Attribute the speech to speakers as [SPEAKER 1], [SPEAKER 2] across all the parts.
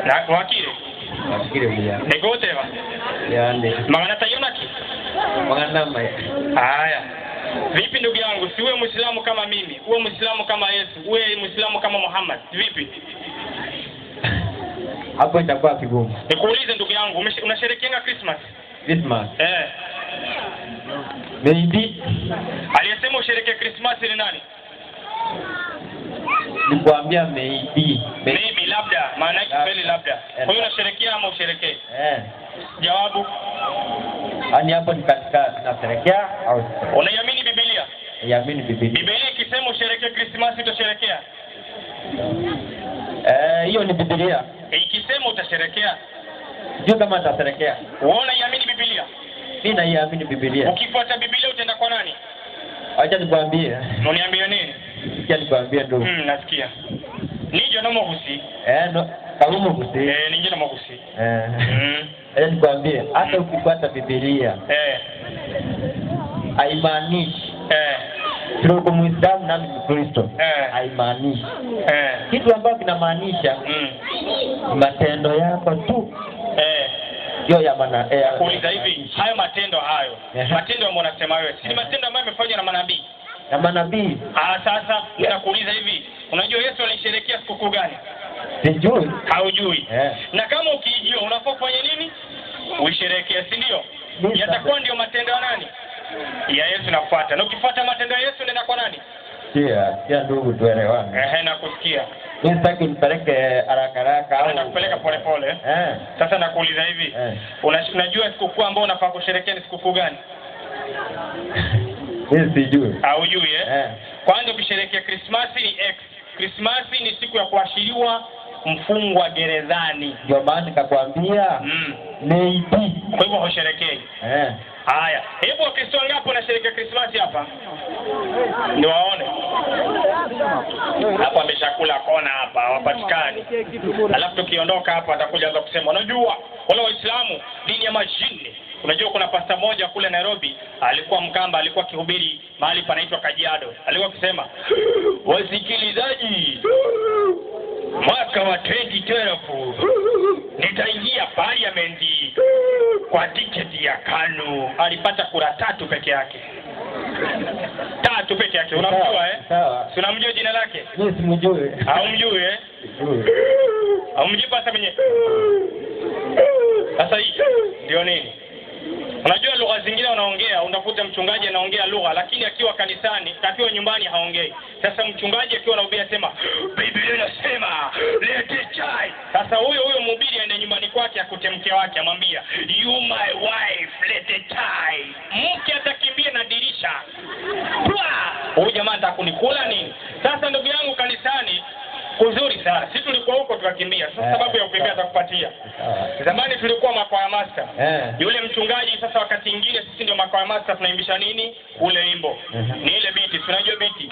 [SPEAKER 1] Na wakile.
[SPEAKER 2] Wakile ya.
[SPEAKER 1] Egotewa.
[SPEAKER 2] Yande.
[SPEAKER 1] Magana tayona ki.
[SPEAKER 2] Magana mai.
[SPEAKER 1] Haya. Vipi ndugu yangu, si wewe Muislamu kama mimi, uwe Muislamu kama Yesu, uwe Muislamu kama Muhammad. Vipi?
[SPEAKER 2] Hapo itakuwa kigumu.
[SPEAKER 1] Nikuulize ndugu yangu, unasherehekea Christmas?
[SPEAKER 2] Christmas. Maybe.
[SPEAKER 1] Aliyesema usherehekee Christmas ni nani?
[SPEAKER 2] Nikwambia maybe.
[SPEAKER 1] Maybe labda, maana yake kweli labda. Kwa hiyo unasherehekea ama usherehekee? Jawabu.
[SPEAKER 2] Ani hapo ni katika nasherehekea au
[SPEAKER 1] unaiamini Biblia?
[SPEAKER 2] Niamini Biblia.
[SPEAKER 1] Biblia ikisema usherehekee Christmas utasherehekea?
[SPEAKER 2] Hiyo ni Biblia.
[SPEAKER 1] Ikisema utasherehekea?
[SPEAKER 2] Sio kama utasherehekea.
[SPEAKER 1] Wewe unaiamini Biblia?
[SPEAKER 2] Mimi naiamini Biblia.
[SPEAKER 1] Ukifuata Biblia utaenda kwa nani?
[SPEAKER 2] Acha nikwambie.
[SPEAKER 1] Unaniambia nini?
[SPEAKER 2] Acha nikwambie tu.
[SPEAKER 1] Nasikia. Nijo na mogusi.
[SPEAKER 2] No, kama mogusi.
[SPEAKER 1] Nijo na mogusi.
[SPEAKER 2] Acha nikwambie, hata ukifuata Biblia. Haimaanishi. Tuko Muislamu na Mkristo. Haimaanishi. Kitu ambacho kinamaanisha matendo yako tu. Ndio ya maana
[SPEAKER 1] kuuliza hivi, hayo matendo hayo. Matendo ambayo unasema wewe, si matendo ambayo yamefanywa na manabii?
[SPEAKER 2] Na manabii.
[SPEAKER 1] Sasa ninakuuliza hivi, unajua Yesu alisherehekea sikukuu gani?
[SPEAKER 2] Sijui.
[SPEAKER 1] Haujui. Na kama ukijua unafaa kufanya nini? Uisherehekee, si ndio? Yatakuwa ndio matendo ya nani? Ya Yesu nafuata. Na ukifuata matendo ya Yesu nenda kwa nani?
[SPEAKER 2] Sikia ndugu tuelewane.
[SPEAKER 1] Nakusikia.
[SPEAKER 2] Mimi sitaki nipeleke haraka au
[SPEAKER 1] nakupeleka pole pole. Sasa nakuuliza hivi. Unajua sikukuu ambayo unafaa kusherehekea ni sikukuu gani?
[SPEAKER 2] Mimi sijui.
[SPEAKER 1] Haujui Kwanza ukisherehekea Christmas ni X. Christmas ni siku ya kuashiriwa mfungwa gerezani.
[SPEAKER 2] Ndio maana nikakwambia maybe.
[SPEAKER 1] Kwa hivyo husherehekei. Haya, hebu Wakristo wangapi wanasherehekea Christmas hapa? Ndio waone. Hapa ameshakula kona hapa, hawapatikani. Alafu tukiondoka hapa atakuja anza kusema, unajua wale Waislamu dini ya majini. Unajua kuna pasta moja kule Nairobi, alikuwa Mkamba, alikuwa kihubiri mahali panaitwa Kajiado. Alikuwa akisema, wasikilizaji, mwaka wa 2012 nitaingia parliament kwa tiketi ya KANU. Alipata kura 3 peke yake. 3 peke yake. Unamjua
[SPEAKER 2] Sawa.
[SPEAKER 1] Si unamjua jina lake?
[SPEAKER 2] Mimi simjui.
[SPEAKER 1] Haumjui Haumjui pasa mwenye. Sasa hii ndio nini? Unajua lugha zingine wanaongea, unakuta mchungaji anaongea lugha lakini akiwa kanisani, akiwa nyumbani haongei. Sasa mchungaji akiwa anahubiri sema, Biblia inasema, lete chai. Sasa huyo mhubiri aende nyumbani kwake akute mke wake amwambia, you my wife, lete chai. Mke atakimbia na dirisha. Huyu jamaa atakunikula nini? Sasa ndugu yangu kanisani kuzuri sana. Sisi tulikuwa huko tukakimbia. Sasa sababu ya kukimbia atakupatia. Zamani tulikuwa makwaya master. Yule mchungaji sasa wakati mwingine sisi ndio makwaya master tunaimbisha nini? Ule wimbo. Ni ile biti, tunajua biti.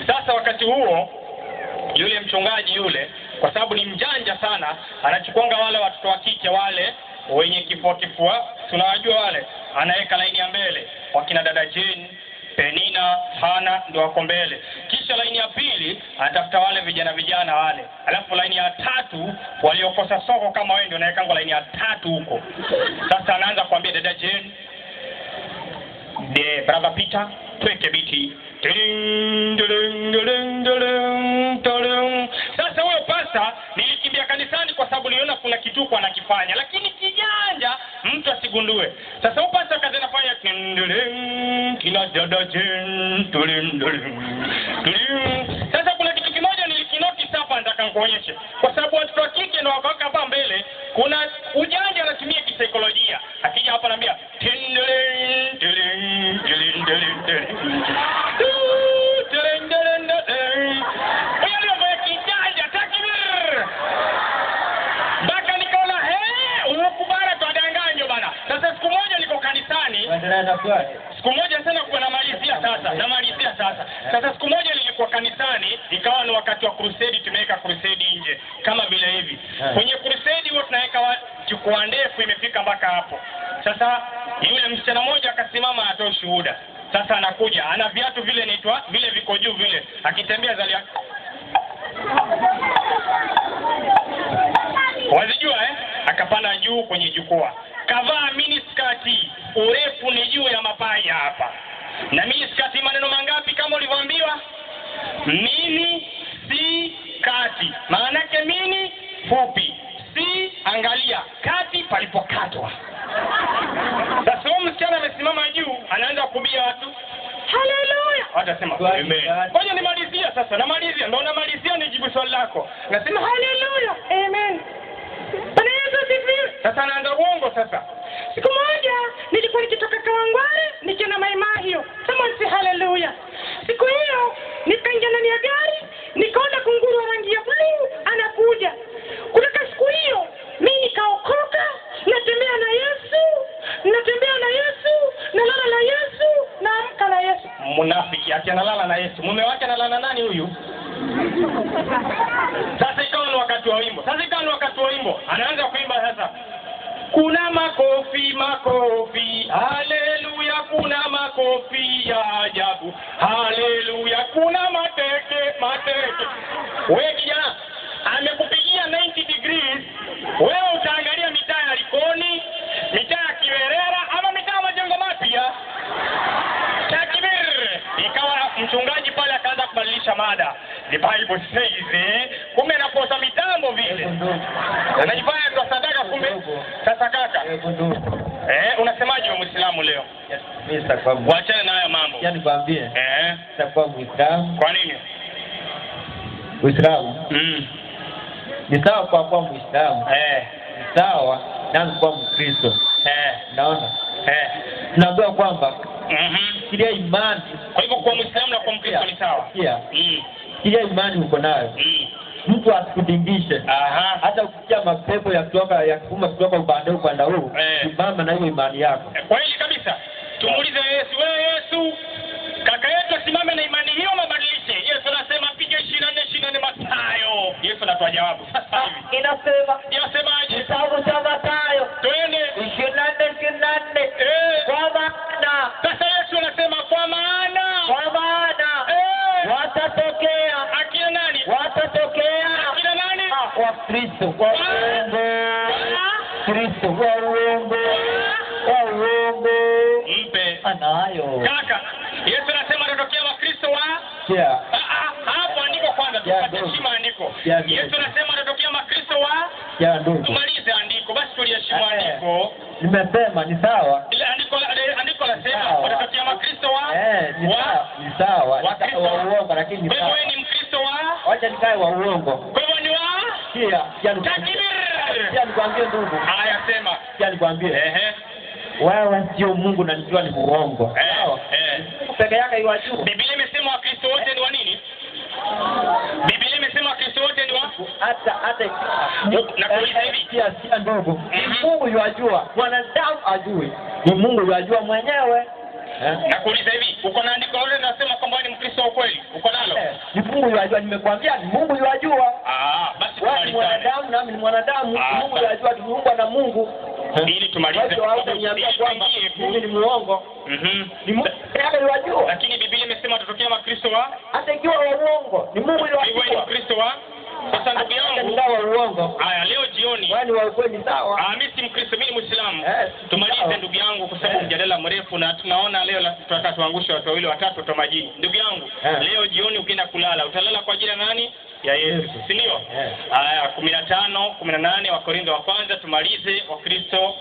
[SPEAKER 1] Sasa wakati huo yule mchungaji yule kwa sababu ni mjanja sana, anachukuanga wale watoto wa kike wale wenye kifua, tunawajua wale, anaweka laini ya mbele, wakina dada Jane, Penina, Hana ndio wako mbele. Kisha laini ya pili anatafuta wale vijana wale. Alafu laini ya 3 waliokosa soko kama wewe ndio anaweka laini ya 3 huko. Sasa anaanza kuambia dada Jane, brother Peter, tweke biti. Sasa huyo pasta nilikimbia kanisani kwa sababu niliona kuna kituko anakifanya, lakini kijanja mtu asigundue. Sasa huyo pasta kaza anafanya kina dada Jane. Sasa kuna kitu kimoja nilikinoti hapa nataka nikuonyeshe. Kwa sababu watu wa kike ndio wako hapa mbele, kuna ujanja anatumia kisaikolojia. Akija hapa anambia siku moja sana kwa namalizia sasa. Sasa siku moja nilikuwa kanisani, ikawa ni wakati wa crusade, tumeweka crusade nje kama vile hivi. Kwenye crusade huwa tunaweka jukwaa ndefu imefika mpaka hapo. Sasa yule msichana mmoja akasimama atoa shuhuda. Sasa anakuja, ana viatu vile inaitwa vile viko juu vile. Akitembea zalia. Wazijua akapanda juu kwenye jukwaa. Kavaa miniskati, urefu ni juu ya mapaja hapa. Na miniskati maneno mangapi kama ulivyoambiwa? Mini si kati. Maana yake mini fupi, si angalia, kati palipokatwa. Sasa huyo msichana amesimama juu, anaanza kuhubiri watu. Haleluya. Watasema amen. Ngoja nimalizia sasa, namalizia, ndio namalizia nijibu swali lako. Nasema haleluya, amen. Bwana Yesu asifiwe. Sasa anaanza uongo sasa. Siku moja nilikuwa nikitoka Kawangware nikiona maimaa hiyo. Sema si haleluya. Siku hiyo nikaingia ndani ya gari, nikaona kunguru wa rangi ya blue anakuja. Kutoka siku hiyo mimi nikaokoka, natembea na Yesu, nalala na Yesu, naamka na Yesu. Munafiki analala na Yesu. Mume wake analala nani huyu? Sasa ikawa ni wakati wa wimbo. Anaanza kuimba sasa. Kuna makofi, haleluya, kuna makofi ya ajabu, haleluya, kuna mateke. Wewe kijana, amekupigia 90 degrees, wewe utaangalia mitaa ya Likoni, mitaa ya Kiwerera, ama mitaa ya Majengo Mapya? Takbir! Ikawa mchungaji pale akaanza kubadilisha mada. The Bible says, kumbe anaposa mitambo vile. Anajifanya kwa sadaka kumbe. Sasa kaka. Unasemaje wa Muislamu leo?
[SPEAKER 2] Mimi sitakwambia.
[SPEAKER 1] Waachane na haya mambo.
[SPEAKER 2] Yaani kwambie. Sitakuwa Muislamu.
[SPEAKER 1] Kwa nini?
[SPEAKER 2] Uislamu. Ni sawa kwa kuwa Muislamu. Ni sawa na kuwa Mkristo. Naona. Tunaambiwa kwamba kile imani.
[SPEAKER 1] Kwa hivyo kwa Muislamu na kwa Mkristo ni sawa.
[SPEAKER 2] Kile imani uko nayo. Mtu asikudingishe. Hata ukikia mapepo ya kuma kutoka upande huu, simama na hiyo imani yako.
[SPEAKER 1] Kweli kabisa. Tumuulize Yesu, wewe Yesu, kaka yetu asimame na imani hiyo mabadilishe. Yesu anasema piga 24 Mathayo. Yesu anatoa jawabu. Sasa hivi. Inasemaje?
[SPEAKER 2] Kitabu cha Mathayo.
[SPEAKER 1] Twende
[SPEAKER 2] 24. Kwa maana.
[SPEAKER 1] Sasa Yesu anasema kwa maana.
[SPEAKER 2] Watatokea.
[SPEAKER 1] Akina nani?
[SPEAKER 2] Watatokea.
[SPEAKER 1] Akina nani?
[SPEAKER 2] Wakristo. Kristo wa uongo.
[SPEAKER 1] Mpe.
[SPEAKER 2] Anayo.
[SPEAKER 1] Kaka, Yesu anasema atatokea Wakristo wa? Hapo andiko kwanza tupate heshima andiko. Yesu anasema atatokea Wakristo wa? Tumalize andiko basi tuliheshimu andiko.
[SPEAKER 2] Nimesema ni sawa.
[SPEAKER 1] Ile andiko lasema watatokea Wakristo wa?
[SPEAKER 2] Ni sawa. Wa uongo lakini ni sawa.
[SPEAKER 1] Wewe ni Mkristo wa?
[SPEAKER 2] Wacha nikae wa uongo.
[SPEAKER 1] Kwa hivyo ni wa?
[SPEAKER 2] Takbir! Nikwambie ndugu.
[SPEAKER 1] Haya sema.
[SPEAKER 2] Nikwambie. Wewe sio Mungu na nijua ni uongo. Sawa? Peke yake iwajua.
[SPEAKER 1] Biblia imesema Wakristo wote ni wa nini? Biblia imesema Wakristo wote ni wa?
[SPEAKER 2] Hata
[SPEAKER 1] na kuuliza hivi.
[SPEAKER 2] Sia ndugu. Mungu yajua, mwanadamu ajui. Ni Mungu yajua mwenyewe.
[SPEAKER 1] Na kuuliza hivi, uko na andiko lolote linasema kwamba ni Mkristo wa kweli? Uko nalo?
[SPEAKER 2] Ni Mungu yajua, nimekwambia ni Mungu yajua.
[SPEAKER 1] Basi
[SPEAKER 2] wewe mwanadamu nami ni mwanadamu, Mungu yajua tumeungwa na Mungu.
[SPEAKER 1] Ili tumalize
[SPEAKER 2] kwamba mimi ni muongo. Ni Mungu yake yajua.
[SPEAKER 1] Lakini Biblia imesema tutatokea Wakristo wa?
[SPEAKER 2] Hata ikiwa wa uongo, ni Mungu yajua.
[SPEAKER 1] Wewe ni Mkristo wa? Sasa ndugu yangu,
[SPEAKER 2] ndio wa uongo.
[SPEAKER 1] Haya leo jioni.
[SPEAKER 2] Wani wa kweli sawa.
[SPEAKER 1] Mimi si Mkristo, mimi ni Muislamu. Tumalize ndugu yangu kwa sababu mjadala mrefu na tunaona leo tunataka tuangushe watu wawili watatu kwa majini. Ndugu yangu, leo jioni ukienda kulala, utalala kwa ajili ya nani? Ya Yesu. Si ndio? Haya 15, 18 wa Korintho wa kwanza tumalize Wakristo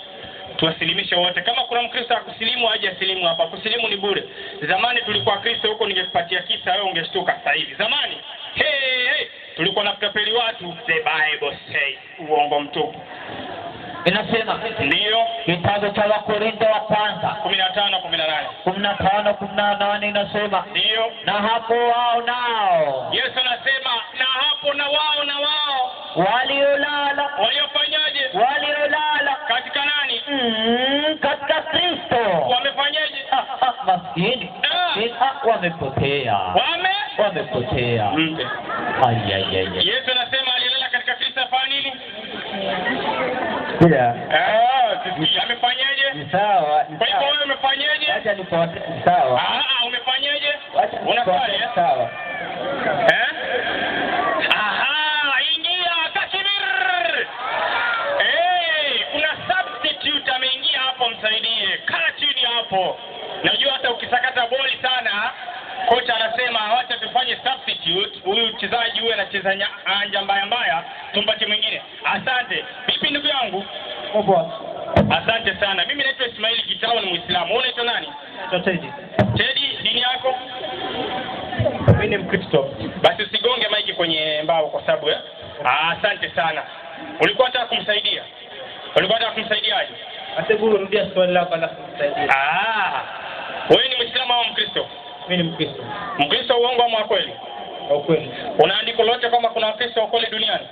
[SPEAKER 1] tuwasilimishe wote. Kama kuna Mkristo akusilimu aje asilimu hapa. Kusilimu ni bure. Zamani tulikuwa Kristo huko ningekupatia kisa wewe ungeshtuka sasa hivi. Zamani tulikuwa na kutapeli watu. The Bible says uongo mtupu.
[SPEAKER 2] Inasema
[SPEAKER 1] ndio
[SPEAKER 2] kitabu cha Wakorintho wa kwanza
[SPEAKER 1] 15:18
[SPEAKER 2] inasema
[SPEAKER 1] ndio
[SPEAKER 2] na hapo wao nao.
[SPEAKER 1] Yesu anasema na hapo na wao
[SPEAKER 2] waliolala.
[SPEAKER 1] Waliofanyaje?
[SPEAKER 2] Waliolala
[SPEAKER 1] katika nani?
[SPEAKER 2] Katika Kristo.
[SPEAKER 1] Wamefanyaje?
[SPEAKER 2] Maskini. Wamepotea. Wamepotea. Yesu
[SPEAKER 1] anasema alilala katika Kristo afanye nini? Sisi amefanyaje?
[SPEAKER 2] Ni sawa.
[SPEAKER 1] Kwa hivyo wewe umefanyaje?
[SPEAKER 2] Acha nifuate. Sawa.
[SPEAKER 1] Umefanyaje?
[SPEAKER 2] Unasali sawa.
[SPEAKER 1] Ingia takbir. Kuna substitute ameingia hapo, msaidie. Kaa chini hapo. Najua hata ukisakata boli sana, kocha anasema acha tufanye substitute. Huyu mchezaji huyu anacheza anja mbaya, tumpate mwingine. Asante. Vipi ndugu yangu?
[SPEAKER 2] Poa.
[SPEAKER 1] Asante sana. Mimi naitwa Ismail Kitao, ni Muislamu. Wewe unaitwa nani?
[SPEAKER 2] Tedi.
[SPEAKER 1] Tedi, dini yako?
[SPEAKER 2] Mimi ni Mkristo.
[SPEAKER 1] Basi usigonge maiki kwenye mbao kwa sababu asante sana. Ulikuwa unataka kumsaidia? Kumsaidiaje?
[SPEAKER 2] Hebu rudia swali lako alafu nisaidie.
[SPEAKER 1] Wewe ni Muislamu au Mkristo?
[SPEAKER 2] Mimi ni Mkristo.
[SPEAKER 1] Mkristo uongo ama kweli?
[SPEAKER 2] Kweli.
[SPEAKER 1] Una andiko lolote kama kuna Wakristo wa kweli duniani?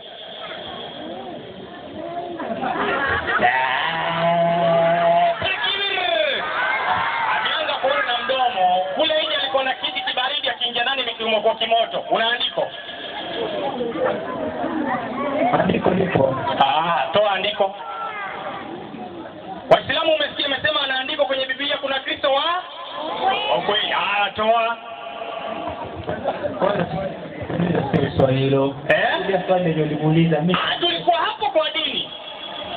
[SPEAKER 1] Ameanza kuona na mdomo. Kule nje alikuwa na kiti kibaridi, akiingia ndani mikirumo kwa kimoto. Una andiko?
[SPEAKER 2] Andiko lipo.
[SPEAKER 1] Toa andiko. Waislamu umesikia amesema ana andiko kwenye Biblia kuna Kristo wa kweli. Toa.
[SPEAKER 2] Swali hilo. Ile swali ndio nilimuuliza mimi.
[SPEAKER 1] Tulikuwa hapo kwa dini.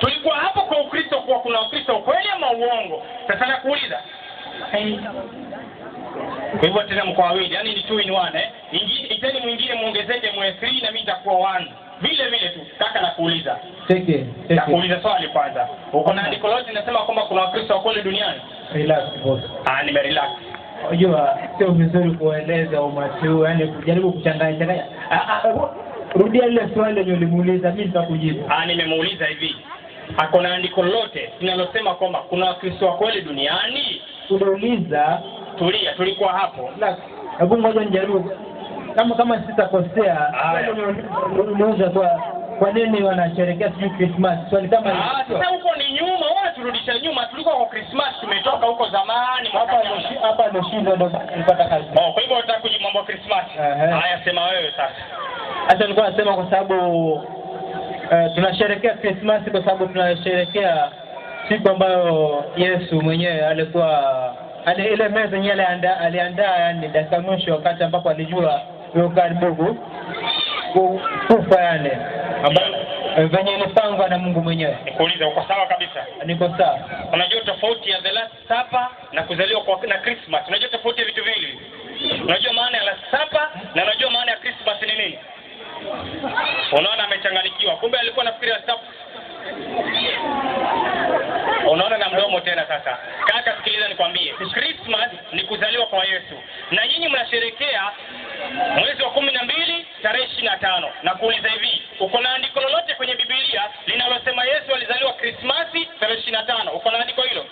[SPEAKER 1] Tulikuwa hapo kwa Ukristo, kwa kuna Ukristo kweli ama uongo. Sasa nakuuliza. Kwa hivyo tena mko wawili, yani ni 2 in 1 Iteni mwingine muongezeke mwe 3 na mimi nitakuwa 1. Vile tu. Kaka nakuuliza.
[SPEAKER 2] Teke.
[SPEAKER 1] Nakuuliza swali kwanza. Uko na andiko lolote linasema kwamba kuna Wakristo wa kweli duniani?
[SPEAKER 2] Relax boss.
[SPEAKER 1] Nimerelax.
[SPEAKER 2] Unajua sio vizuri kueleza umati huu, yani kujaribu kuchanganya. Rudia ile swali ndio nilimuuliza, mimi nitakujibu.
[SPEAKER 1] Nimemuuliza hivi. Hakuna andiko lolote linalosema kwamba kuna Wakristo wa kweli duniani?
[SPEAKER 2] Tuliuliza,
[SPEAKER 1] tulia, tulikuwa hapo.
[SPEAKER 2] Hebu ngoja nijaribu. Kama sitakosea, unaweza kwa nini wanasherehekea Christmas? Swali kama hili.
[SPEAKER 1] Sasa huko ni nyuma, wewe turudisha nyuma. Tulikuwa kwa Christmas, tumetoka huko zamani.
[SPEAKER 2] Hapa ndio shindo ndo nilipata kazi.
[SPEAKER 1] Kwa hivyo unataka kujibu mambo ya Christmas. Haya, sema wewe sasa.
[SPEAKER 2] Hata nilikuwa nasema kwa sababu tunasherehekea Christmas kwa sababu tunasherehekea siku ambayo Yesu mwenyewe alikuwa ile meza yenyewe aliandaa, yani dakika mwisho, wakati ambapo alijua yuko karibu kufa, yani ambapo venye ilipangwa na Mungu mwenyewe.
[SPEAKER 1] Nikuuliza, uko sawa kabisa?
[SPEAKER 2] Niko sawa.
[SPEAKER 1] Unajua tofauti ya the last supper na kuzaliwa na Christmas? Unajua tofauti ya vitu viwili? Unajua maana ya last supper na unajua maana ya Christmas ni nini? Unaona amechanganyikiwa. Kumbe alikuwa anafikiri last supper. Unaona na mdomo tena sasa. Kaka sikiliza nikwambie. Christmas ni kuzaliwa kwa Yesu. Na nyinyi mnasherehekea mwezi wa 12 tarehe 25. Na kuuliza hivi, uko na andiko lolote kwenye Biblia linalosema Yesu alizaliwa Krismasi tarehe 25? Uko na andiko hilo?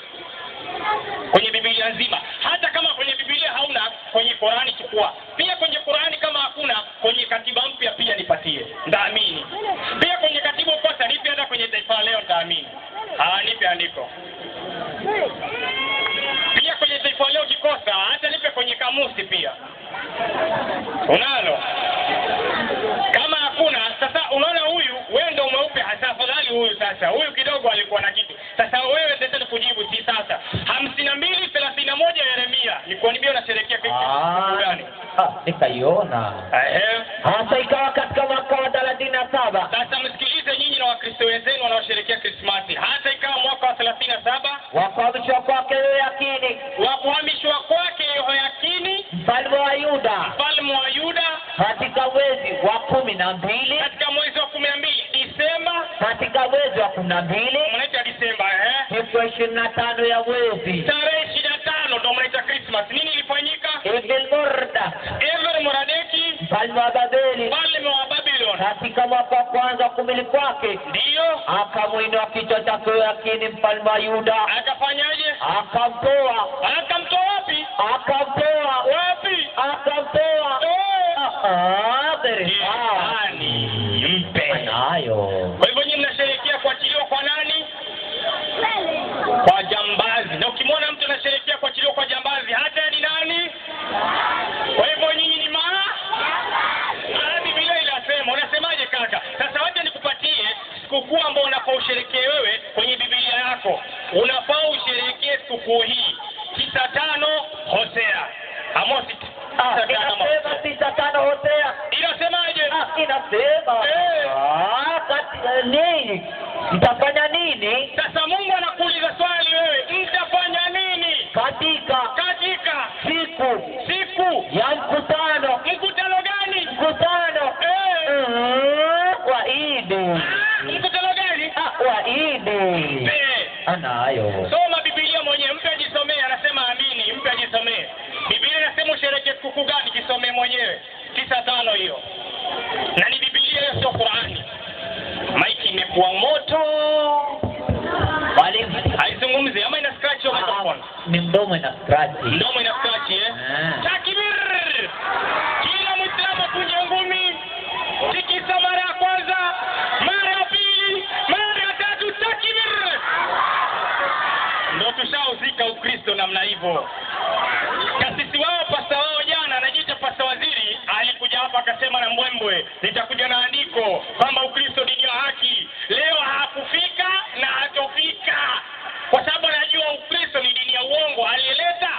[SPEAKER 1] Kwenye Biblia nzima. Hata kama kwenye Biblia hauna, kwenye Qur'ani chukua. Pia kwenye Qur'ani kama hakuna, kwenye katiba mpya pia nipatie. Ndaamini. Pia kwenye katiba ukosa nipe, hata kwenye Taifa Leo ndaamini. Nipe andiko. Pia kwenye Taifa Leo ukikosa, hata nipe kwenye kamusi pia. Unalo? Kama hakuna, sasa unaona huyu, wewe ndio mweupe hasa, afadhali huyu sasa. Huyu kidogo alikuwa na kitu. Sasa wewe ndio nikujibu si sasa. 52:31 Yeremia. Nikwambia unasherehekea kitu gani?
[SPEAKER 2] Nikaiona.
[SPEAKER 1] Hasa
[SPEAKER 2] ikawa katika mwaka wa 37.
[SPEAKER 1] Sasa msikilize nyinyi na Wakristo wenzenu wanaosherehekea Krismasi. Hata ikawa mwaka wa 37,
[SPEAKER 2] wakuhamishwa kwake Yehoyakini.
[SPEAKER 1] Wakuhamishwa kwake Yehoyakini,
[SPEAKER 2] mfalme wa Yuda.
[SPEAKER 1] Katika
[SPEAKER 2] mwezi wa 12.
[SPEAKER 1] Katika mwezi wa 12 Disemba.
[SPEAKER 2] Katika mwezi wa 12.
[SPEAKER 1] Mnaita Disemba
[SPEAKER 2] siku 25 ya mwezi.
[SPEAKER 1] Tarehe 25 ndio mnaita Christmas. Nini ilifanyika?
[SPEAKER 2] Evil-Merodaki, mfalme wa Babeli. Katika mwaka wa kwanza kumili kwake.
[SPEAKER 1] Ndio.
[SPEAKER 2] Akamuinua kichwa cha Yehoyakini mfalme wa Yuda.
[SPEAKER 1] Akafanyaje?
[SPEAKER 2] Akamtoa.
[SPEAKER 1] Akamtoa wapi?
[SPEAKER 2] Akamtoa.
[SPEAKER 1] Wapi?
[SPEAKER 2] Akamtoa.
[SPEAKER 1] Mpe
[SPEAKER 2] nayo.
[SPEAKER 1] Kwa hivyo nyinyi mnasherehekea kuachiliwa kwa nani? Kwa jambazi. Na ukimwona mtu anasherehekea kuachiliwa kwa jambazi, hata ni nani? Kwa hivyo nyinyi ni Biblia inasema. Unasemaje kaka? Sasa wacha nikupatie sikukuu ambayo unaposherehekea wewe kwenye Biblia yako. nukuu hii 9:5 Hosea. Amosi
[SPEAKER 3] 9:5 Hosea.
[SPEAKER 1] Inasemaje?
[SPEAKER 3] Inasema nini? Mtafanya nini?
[SPEAKER 1] Sasa Mungu anakuuliza swali wewe, mtafanya nini
[SPEAKER 3] Katika siku ya mkutano.
[SPEAKER 1] Mkutano gani?
[SPEAKER 3] Mkutano wa Idi.
[SPEAKER 1] Mkutano gani?
[SPEAKER 3] Wa Idi. Anayo.
[SPEAKER 1] Soma Biblia mwenyewe, mpe ajisomee. Anasema amini, mpe ajisomee. Biblia inasema usherehekee siku gani? Jisomee mwenyewe. 9:5 hiyo. Na ni Biblia hiyo, sio Qur'ani. Maiki imekuwa moto.
[SPEAKER 3] Wale
[SPEAKER 1] haizungumzi ama ina scratch au microphone?
[SPEAKER 3] Ni mdomo ina scratch.
[SPEAKER 1] Mdomo ina scratch Takbir! Kila Muislamu kunje ngumi. Tikisa mara ya kwanza, mara ya pili, mara ya tatu, takbir! Ndio tushauzika Ukristo namna hivyo. Kasisi wao, pasta wao jana anajiita pasta waziri, alikuja hapa akasema na mbwembwe, nitakuja na andiko kwamba Ukristo dini ya haki. Leo hakufika na hatofika. Kwa sababu anajua Ukristo ni dini ya uongo. Alileta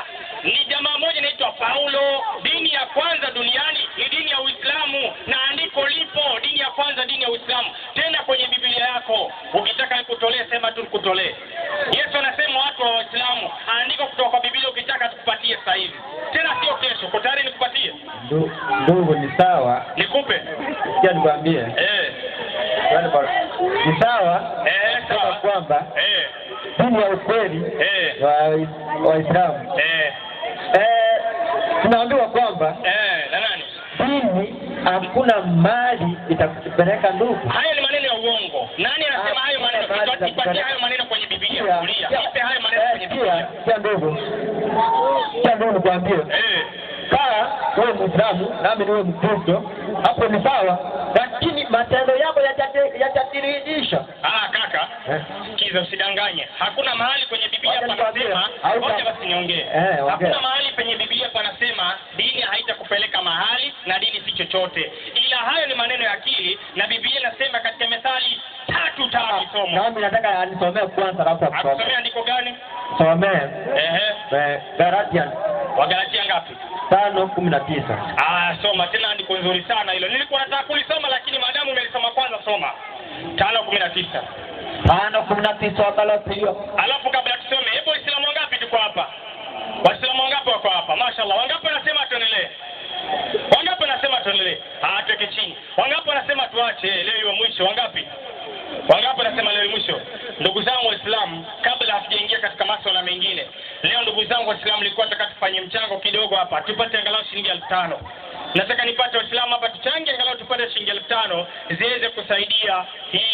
[SPEAKER 1] ni jamaa moja inaitwa Paulo. Dini ya kwanza duniani ni dini ya Uislamu, na andiko lipo, dini ya kwanza dini ya Uislamu. Tena kwenye Biblia yako, ukitaka nikutolee sema tu nikutolee. Yesu anasema watu wa Waislamu, andiko kutoka kwa Biblia ukitaka tukupatie sasa hivi. Tena sio kesho, uko tayari nikupatie?
[SPEAKER 2] Ndugu, ni sawa.
[SPEAKER 1] Nikupe?
[SPEAKER 2] Sikia nikwambie. Ni sawa.
[SPEAKER 1] Sawa
[SPEAKER 2] kwamba dini ya ukweli wa Waislamu. Tunaambiwa kwamba
[SPEAKER 1] na nani?
[SPEAKER 2] Dini hakuna mali itakupeleka ndugu.
[SPEAKER 1] Hayo ni maneno ya uongo. Nani anasema hayo maneno? Tupatie hayo maneno kwenye Biblia. Kulia. Nipe hayo maneno kwenye Biblia.
[SPEAKER 2] Sikia ndugu nikwambie. Kaa wewe Muislamu nami niwe Mkristo, hapo ni sawa, lakini matendo yako yatatiridhisha.
[SPEAKER 1] Kaka, kiza usidanganye. Hakuna mahali kwenye Biblia panasema, ngoja basi niongee. Hakuna mahali kwenye Biblia panasema dini haitakupeleka mahali na dini si chochote. Ila hayo ni maneno ya akili, na Biblia inasema katika Methali 3:5 somo.
[SPEAKER 2] Nami nataka anisomee kwanza alafu akusomee.
[SPEAKER 1] Akusomea andiko gani?
[SPEAKER 2] Somee. Galatians.
[SPEAKER 1] Wagalatia ngapi?
[SPEAKER 2] 5:19.
[SPEAKER 1] Soma tena, andiko nzuri sana hilo. Nilikuwa nataka kulisoma lakini maadamu umelisoma kwanza soma. 5:19.
[SPEAKER 2] 5:19 Wagalatia.
[SPEAKER 1] Alafu kabla tusome, hebu Waislamu wangapi tuko hapa? Waislamu wangapi wako hapa? Mashaallah. Wangapi wanasema tuendelee? Wangapi wanasema tuendelee? Tuweke chini. Wangapi wanasema tuache leo iwe mwisho? Wangapi wanasema leo mwisho? Ndugu zangu Waislamu, kabla hatujaingia katika masuala mengine, leo ndugu zangu Waislamu, nilikuwa nataka tufanye mchango kidogo hapa, tupate angalau shilingi 5,000. Nataka nipate Waislamu hapa tuchange angalau tupate shilingi 5,000 ziweze kusaidia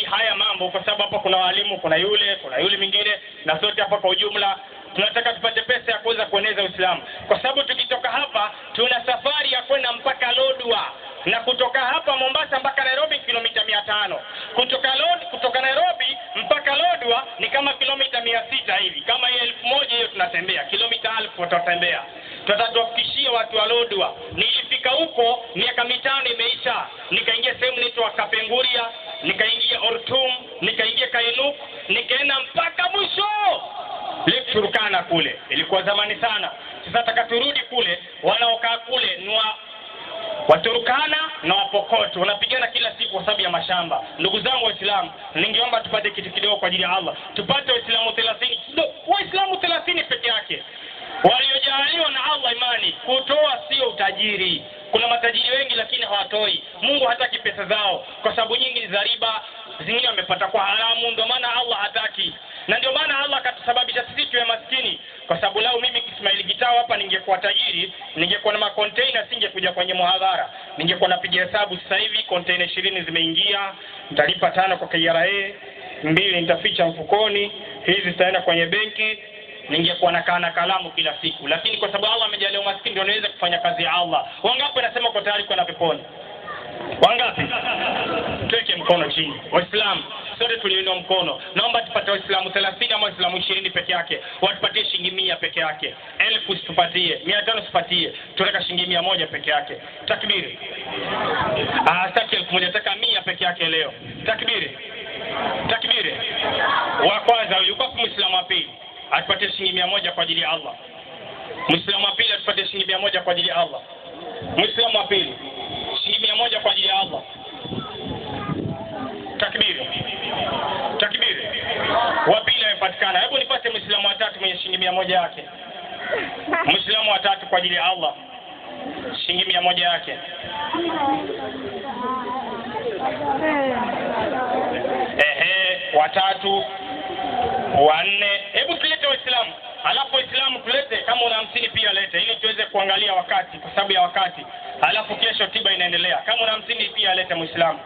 [SPEAKER 1] haya mambo, kwa sababu hapa kuna walimu, kuna yule mwingine, na sote hapa kwa ujumla tunataka tupate pesa ya kuweza kueneza Uislamu, kwa sababu tukitoka hapa tuna safari ya kwenda mpaka Lodwar, na kutoka hapa Mombasa mpaka Nairobi kilomita 500. Kutoka Nairobi mpaka Lodwar ni kama kilomita 600 hivi. Kama 1,000 hiyo tunatembea, kilomita 1,000 tutatembea. Tutatufikishia watu wa Lodwar. Nilifika huko miaka 5 imeisha. Nikaingia sehemu inaitwa Kapenguria, nikaingia Ortum, nikaingia Kainuk, nikaenda mpaka mwisho Lake Turkana kule. Ilikuwa zamani sana. Sasa nataka turudi kule. Wanaokaa kule ni Waturkana na Wapokot, wanapigana kila siku kwa sababu ya mashamba. Ndugu zangu Waislamu, ningeomba tupate kitu kidogo kwa ajili ya Allah. Tupate Waislamu 30. Waislamu 30 peke yake waliojaliwa na Allah imani. Kutoa sio utajiri. Kuna matajiri wengi lakini hawatoi. Mungu hataki pesa zao kwa sababu nyingi ni za riba, zingine wamepata kwa haramu, ndio maana Allah hataki. Na ndio maana Allah akatusababisha sisi tuwe maskini, kwa sababu lao mimi Ismail Gitao hapa ningekuwa tajiri, ningekuwa na macontainer, singekuja kwenye muhadhara. Ningekuwa napiga hesabu sasa hivi container 20 zimeingia, nitalipa 5 kwa KRA, 2 nitaficha mfukoni, hizi zitaenda kwenye benki, ningekuwa nakaa na kalamu kila siku. Lakini kwa sababu Allah amejalia umaskini ndio naweza kufanya kazi ya Allah. Wangapi wanasema kwa tayari kwenda peponi? Wangapi? Tuweke mkono chini. Waislamu sote tuliinua mkono. Naomba tupate Waislamu 30 ama Waislamu 20 peke yake. Watupatie shilingi 100 peke yake. 1,000 tupatie, 500 tupatie. Tunataka shilingi 100 peke yake. Takbiri. Sitaki 1,000, nataka 100 peke yake leo. Takbiri. Wa kwanza yuko Muislamu wa pili. atupatie shilingi 100 kwa ajili ya Allah. Muislamu wa pili atupatie shilingi 100 kwa ajili ya Allah. Muislamu wa pili shilingi 100 kwa ajili ya Allah. Takbiri. Takbiri. Wa pili amepatikana. Hebu nipate Muislamu wa tatu mwenye shilingi 100 yake. Muislamu wa tatu kwa ajili ya Allah. Shilingi 100 yake. Watatu, wanne. Hebu tulete Waislamu. Alafu Waislamu tulete, kama una 50 pia lete ili tuweze kuangalia wakati kwa sababu ya wakati. Alafu kesho tiba inaendelea. Kama una 50 pia lete Muislamu.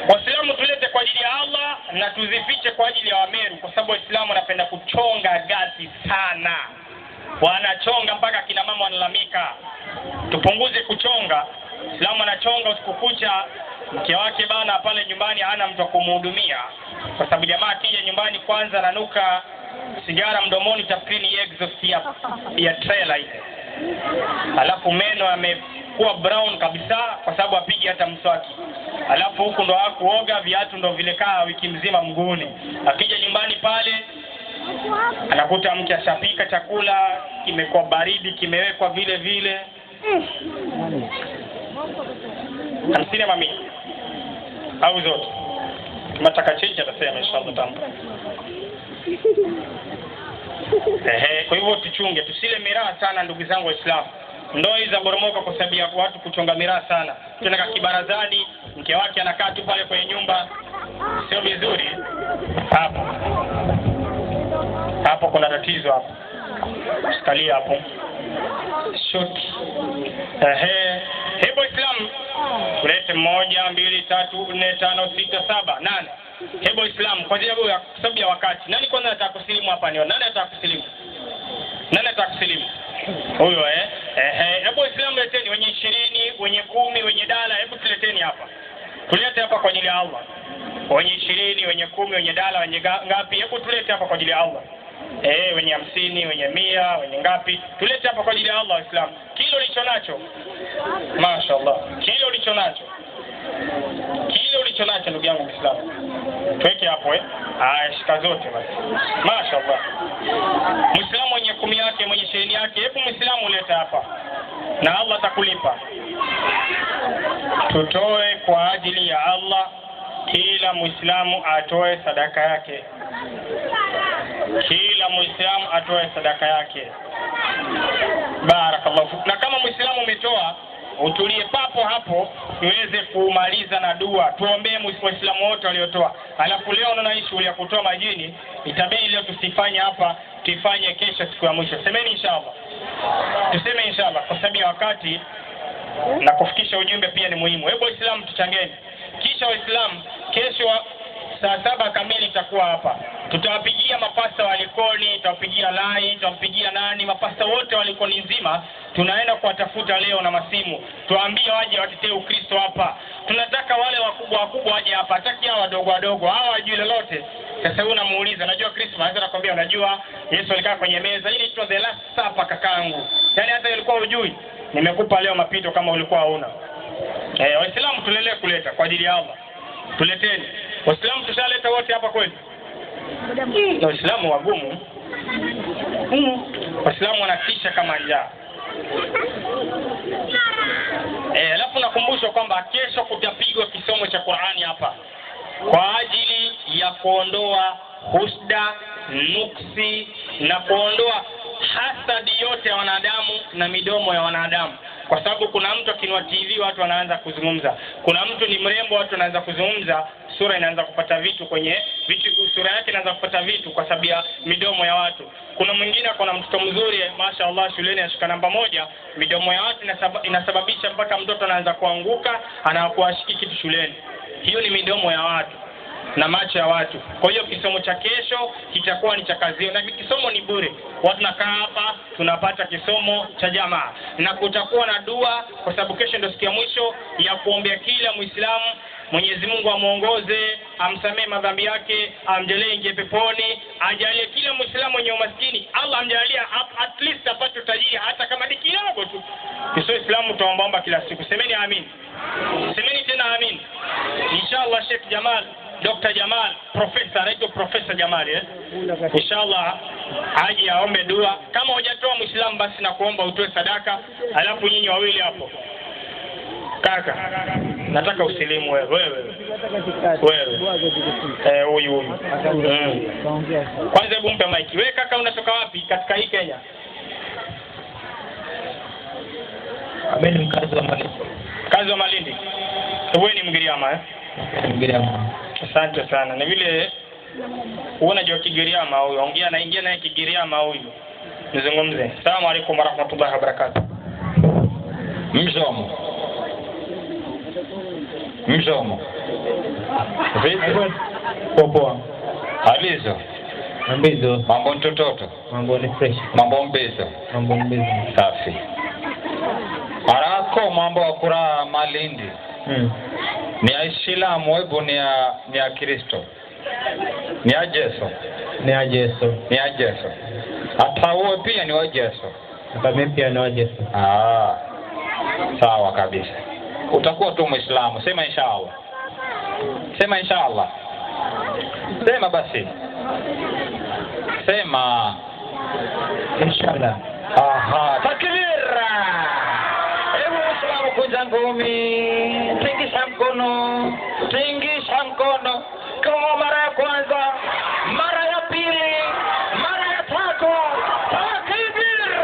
[SPEAKER 1] Waislamu tulete kwa ajili ya Allah na tuzifiche kwa ajili ya Wameru kwa sababu Waislamu wanapenda kuchonga gati sana. Wanachonga mpaka kina mama wanalamika. Tupunguze kuchonga. Waislamu anachonga usiku kucha, mke wake bana pale nyumbani hana mtu kumhudumia. Kwa sababu jamaa akija nyumbani kwanza ananuka sigara mdomoni, tafikiri ni exhaust ya trailer ile. Alafu meno yamekuwa brown kabisa kwa sababu apigi hata mswaki. Alafu huku ndo hakuoga, viatu ndo vilekaa wiki mzima mguuni. Akija nyumbani pale anakuta mke ashapika chakula, kimekuwa baridi, kimewekwa vile vile. 50 mami. Au zote. Tunataka chenja atasema inshallah tamu. Kwa hivyo tuchunge, tusile miraa sana ndugu zangu Waislamu. Ndoa hizi zaboromoka kwa sababu ya watu kuchonga miraa sana. Tunaka kibarazani, mke wake anakaa tu pale kwenye nyumba. Sio vizuri. Hapo kuna tatizo hapo. Sikalia hapo. Shoti. Hebu Islam tulete 1, 2, 3, 4, 5, 6, 7, 8. Hebu Islam kwa sababu ya wakati. Nani kwanza atakusilimu hapa nione? Nani atakusilimu? Nani atakusilimu? Huyo hebu Islam leteni wenye 20, wenye 10, wenye dala, hebu tuleteni hapa. Tulete hapa kwa ajili ya Allah. Wenye 20, wenye 10, wenye dala, wenye ngapi? Hebu tulete hapa kwa ajili ya Allah. Wenye 50, wenye 100, wenye ngapi? Tulete hapa kwa ajili ya Allah Islam. Kile ulicho nacho. Mashaallah. Kile ulicho nacho. Kile ulicho nacho ndugu yangu Muislamu. Tuweke hapo shika zote basi. Mashaallah. Muislamu mwenye 10 yake, mwenye 20 yake, hebu Muislamu uleta hapa. Na Allah atakulipa. Tutoe kwa ajili ya Allah. Kila Muislamu atoe sadaka yake. Kila Muislamu atoe sadaka yake. Barakallahu. Na kama Muislamu umetoa, utulie papo hapo tuweze kumaliza na dua. Tuombee Waislamu wote waliotoa. Alafu leo unaona shughuli ya kutoa majini, itabidi leo tusifanye hapa, tuifanye kesho siku ya mwisho. Semeni inshallah. Tuseme inshallah kwa sababu ya wakati na kufikisha ujumbe pia ni muhimu. Hebu Waislamu tuchangeni. Kisha Waislamu kesho saa 7 kamili itakuwa hapa. Tutawapigia mapasta wa Likoni, tutawapigia Lai, tutawapigia nani, mapasta wote wa Likoni nzima. Tunaenda kuwatafuta leo na masimu. Tuambie waje watetee Ukristo hapa. Tunataka wale wakubwa waje hapa. Hataki hao wadogo. Hawa hawajui lolote. Sasa wewe unamuuliza, "Unajua Kristo?" Anaweza kukwambia, "Unajua Yesu alikaa kwenye meza." Ili it was the last supper kakaangu. Yaani hata ulikuwa hujui. Nimekupa leo mapito kama ulikuwa huna. Waislamu tulelee kuleta kwa ajili ya Allah. Tuleteni. Waislamu tushaleta wote hapa kweli? Na Waislamu wagumu. Waislamu wanatisha kama njaa. Alafu nakumbushwa kwamba kesho kutapigwa kisomo cha Qur'ani hapa kwa ajili ya kuondoa husda, nuksi na kuondoa hasadi yote ya wanadamu na midomo ya wanadamu. Kwa sababu kuna mtu akinwa TV watu wanaanza kuzungumza. Kuna mtu ni mrembo watu wanaanza kuzungumza, sura inaanza kupata vitu kwenye vitu, sura yake inaanza kupata vitu kwa sababu ya midomo ya watu. Kuna mwingine akona mtoto mzuri, mashaallah shuleni ashika namba 1, midomo ya watu inasababisha mpaka mtoto anaanza kuanguka, anakuwa ashiki kitu shuleni. Hiyo ni midomo ya watu na macho ya watu. Kwa hiyo kisomo cha kesho kitakuwa ni cha kazi. Na kisomo ni bure. Watu nakaa hapa tunapata kisomo cha jamaa. Na kutakuwa na dua kwa sababu kesho ndio siku ya mwisho ya kuombea kila Muislamu. Mwenyezi Mungu amuongoze, amsamee madhambi yake, amjalie ingie peponi, ajalie kila Muislamu mwenye umaskini, Allah amjalie at least apate utajiri hata kama ni kidogo tu. Kisha Uislamu tuomba kila siku. Semeni amin. Semeni tena amin. Inshallah Sheikh Jamal Dr. Jamal, profesa, anaitwa Profesa Jamal inshallah aje aombe dua. Kama hujatoa Muislamu basi na kuomba utoe sadaka, alafu nyinyi wawili hapo. Kaka, nataka usilimu wewe. Huyu. Kwanza hebu mpe mic. Wewe kaka unatoka wapi katika hii Kenya?
[SPEAKER 2] Mimi ni mkazi wa Malindi.
[SPEAKER 1] Mkazi wa Malindi. Wewe ni Mgiriama
[SPEAKER 2] Mgiriama.
[SPEAKER 1] Asante sana. Ni vile unajua Kigiriama huyo. Ongea na ingia naye Kigiriama huyo. Nizungumze. Asalamu alaykum wa rahmatullahi wa barakatuh.
[SPEAKER 4] Msomo. Vipi?
[SPEAKER 2] Poa.
[SPEAKER 4] Alizo.
[SPEAKER 2] Mbizo.
[SPEAKER 4] Mambo ntototo.
[SPEAKER 2] Mambo ni fresh.
[SPEAKER 4] Mambo mbizo.
[SPEAKER 2] Mambo mbizo.
[SPEAKER 4] Safi. Arako mambo akura Malindi. Ni ya Islamu webu ni ya Kristo. Ni ya Yesu.
[SPEAKER 2] Ni ya Yesu.
[SPEAKER 4] Ni ya Yesu. Hata wewe pia ni wa Yesu.
[SPEAKER 2] Hata mimi pia ni wa Yesu.
[SPEAKER 4] Sawa kabisa. Utakuwa tu Muislamu. Sema inshallah. Sema inshallah. Sema basi. Sema
[SPEAKER 2] inshallah.
[SPEAKER 4] Takbira. Ewe Muislamu kunja ngumi. Tingisha mkono. Kama mara ya kwanza, mara ya pili, mara ya tatu. Takbira.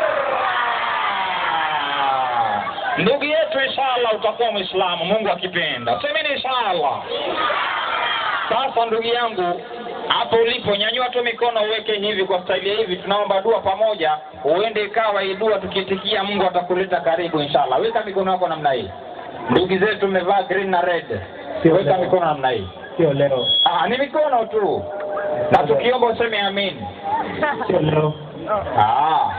[SPEAKER 4] Ndugu yetu inshallah utakuwa Muislamu Mungu akipenda. Semeni inshallah. Sasa ndugu yangu hapo ulipo nyanyua tu mikono uweke hivi kwa staili hivi, tunaomba dua pamoja, uende ikawa dua tukitikia Mungu atakuleta karibu inshallah. Weka mikono yako namna hii. Ndugu zetu tumevaa green na red. Weka mikono namna hii.
[SPEAKER 2] Sio leo.
[SPEAKER 4] Ni mikono tu. Na tukiomba useme amin.
[SPEAKER 2] Sio leo.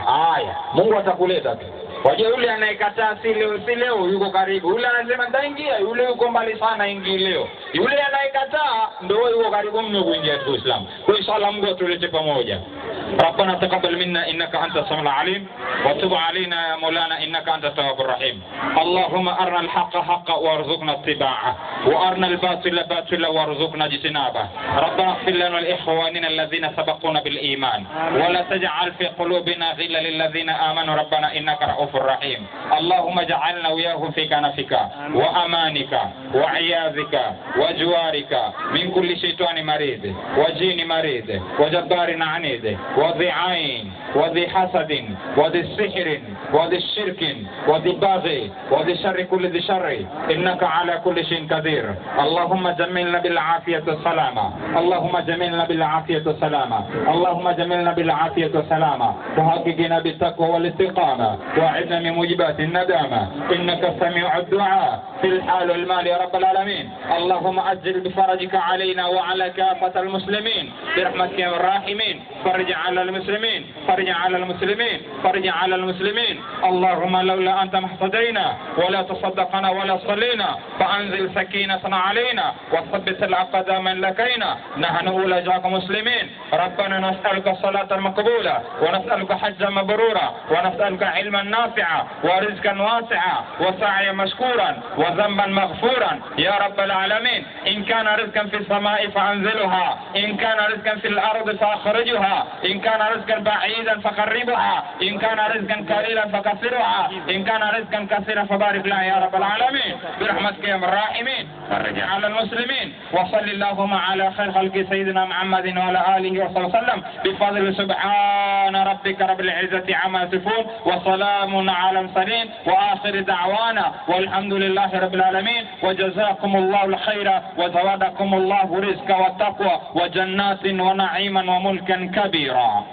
[SPEAKER 4] Haya. Mungu atakuleta tu. Wajua yule anayekataa si leo yuko karibu. Yule anasema nitaingia, yule yuko mbali sana ingi leo. Yule anayekataa ndio yuko karibu mno kuingia katika Uislamu. Kwa inshallah Mungu atulete pamoja. ربنا تقبل منا إنك أنت السميع العليم وتب علينا يا مولانا إنك أنت التواب الرحيم. اللهم أرنا الحق حقا وارزقنا اتباعه وأرنا الباطل باطلا وارزقنا اجتنابه. ربنا اغفر لنا ولإخواننا الذين سبقونا بالإيمان ولا تجعل في قلوبنا غلا للذين آمنوا ربنا إنك رؤوف رحيم. اللهم اجعلنا وياهم في كنفك وأمانك وعياذك وجوارك من كل شيطان مريض وجين مريض وجبار عنيد وذي عين وذي حسد وذي السحر وذي الشرك وذي باغي وذي شر كل ذي شر إنك على كل شيء قدير. اللهم جملنا بالعافية والسلامة. اللهم جملنا بالعافية والسلامة. اللهم جملنا بالعافية والسلامة وحققنا بالتقوى والاستقامة وأعذنا من موجبات الندامة إنك سميع الدعاء في الحال والمال يا رب العالمين. اللهم أجل بفرجك علينا وعلى كافة المسلمين برحمتك يا الراحمين. فرج على المسلمين، فرج على المسلمين، فرج على المسلمين. اللهم لولا أنت ما اهتدينا ولا تصدقنا ولا صلينا فأنزل سكينة علينا وثبت الأقدام لكينا. نحن أولى جاك مسلمين. ربنا نسألك صلاة مقبولة ونسألك حجا مبرورا ونسألك علما نافعا ورزقا واسعا وسعيا مشكورا وذنبا مغفورا يا رب العالمين. إن كان رزقا في السماء فأنزلها، إن كان رزقا في الأرض فأخرجها، إن كان رزقا بعيدا فقربها، إن كان رزقا قليلا فكثرها، إن كان رزقا كثيرا فبارك لها يا رب العالمين برحمتك يا الراحمين. فرج على المسلمين وصل اللهم على خير خلق سيدنا محمد وعلى آله وصحبه وسلم بفضل سبحان ربك رب العزة عما يصفون وسلام على المرسلين وآخر دعوانا والحمد لله رب العالمين. وجزاكم الله الخير وزودكم الله رزقا والتقوى وجنات ونعيما وملكا كبيرا.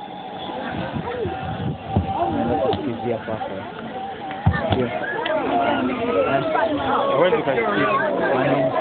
[SPEAKER 2] Hawezi kusikia maneno.